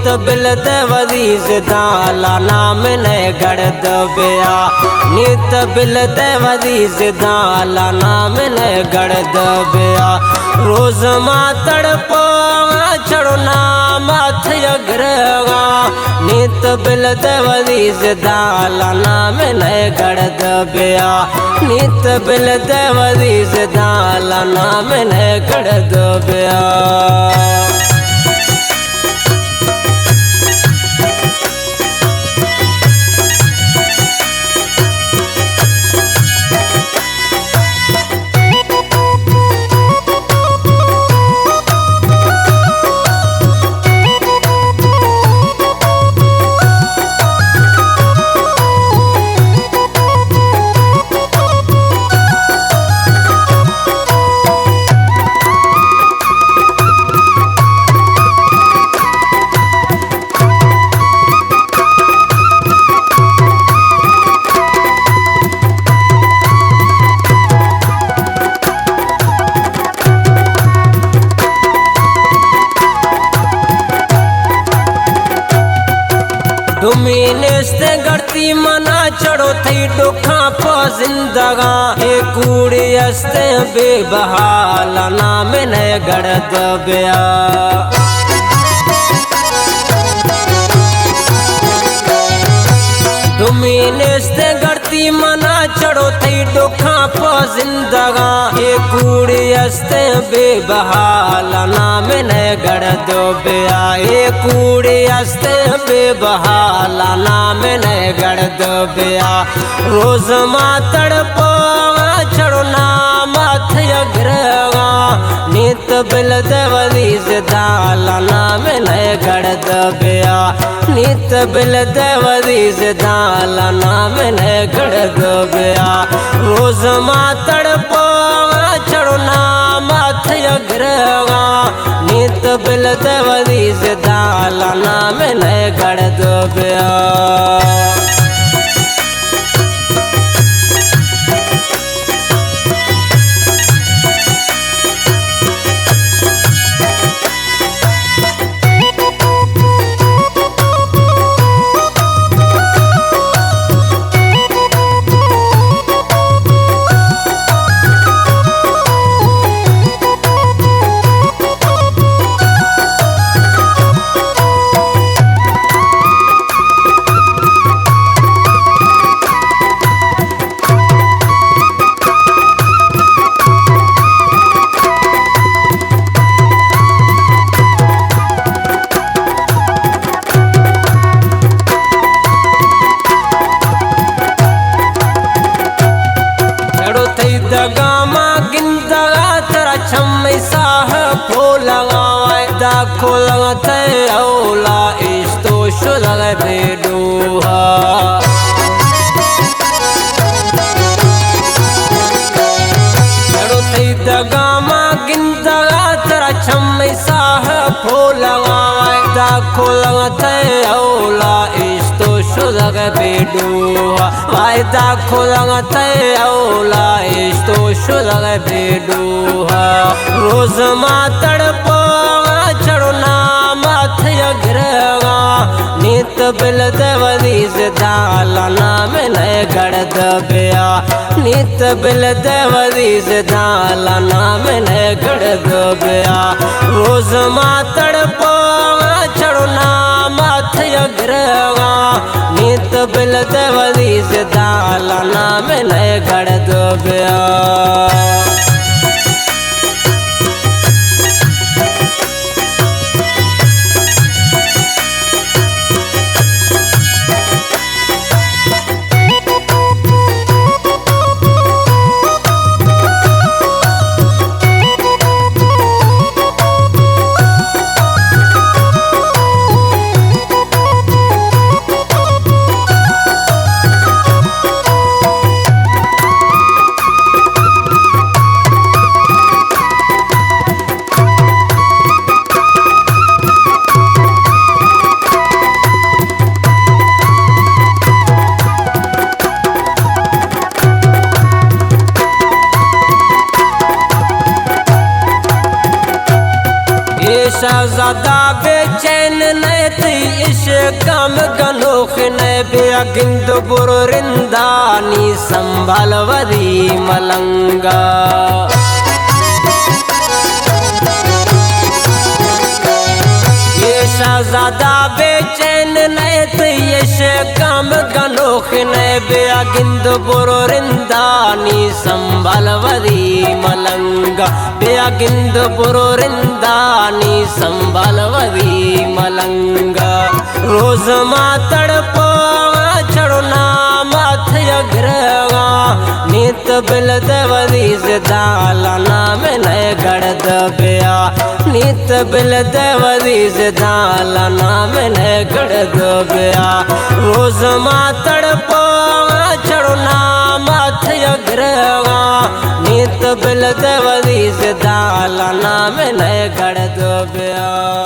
नीत बिलद वरीज दाला नाम ने गड़द बिया नीत बिलद वरीज दाला नाम ने गड़द बिया रोज मातड़ पो चढ़ो नाम अथयग्रगा नीत बिलद वरीज दाला नाम ने गड़द बिया नीत बिलद वरीज दाला नाम ने गड़द बिया डुमीनेस्ते गड़ती मना चढ़ो थई दुखा पो जिंदगा ए कूड़ी अस्ते बेबहाला नाम ने गड़द बिया डुमीनेस्ते गड़ती मना चढ़ो थई दुखा पो जिंदगा ए कूड़ी अस्ते बेबहाला नाम ने गड़द बिया ए कूड़ी अस्ते बेबहाला नाम ने गड़द बिया रोज मातड़ पो चढ़ो नाम अथयग्रगा नीत बिलद वरीज दाला नाम ने गड़द बिया नीत बिलद वरीज दाला नाम ने गड़द बिया रोज मातड़ पो चढ़ो नाम अथयग्रगा नीत बिलद वरीज दाला नाम ने गड़द बिया दगामा गिंदगा तेरा छम्मै साह खोलगा दा खोलगा ते औला इस्तो शुलग बेडूहा दगामा गिंदगा तेरा छम्मै साह खोलगा दा खोलगा ते औला इस्तो शुलग बेडूहा वायदा खोलगा ते औला इस्तो शुलग बेडूहा रोज मातड़ पो चढ़ो नाम अथयग्रगा नीत बिलद वरीज दाला नाम ने गड़द बिया नीत बिलद वरीज दाला नाम ने गड़द बिया रोज मातड़ पो चढ़ो नाम अथयग्रगा नीत बिलद वरीज दाला नाम ने गड़द बिया शहजादा बेचैन ने नयती इश कम गनोख नय बेगिंद बुरिंदानी संभलवरी मलंगा शहजादा बेचैन नयत यश कम गनोख नय बेगिंद बुरिंदानी संभलवरी मलंगा बेगिंद बुरिंदानी संभलवरी मलंगा रोज मातड़ पो चढ़ना माथ अग्रगा नित बिल देवरी से दालना में नय गढ़ दबिया नित बिल देवरी से दालना में नय गढ़ दबिया रोज मातड़ पो चढ़ना माथ अग्रगा नित बिल देवरी से दालना में नय गढ़ दबिया।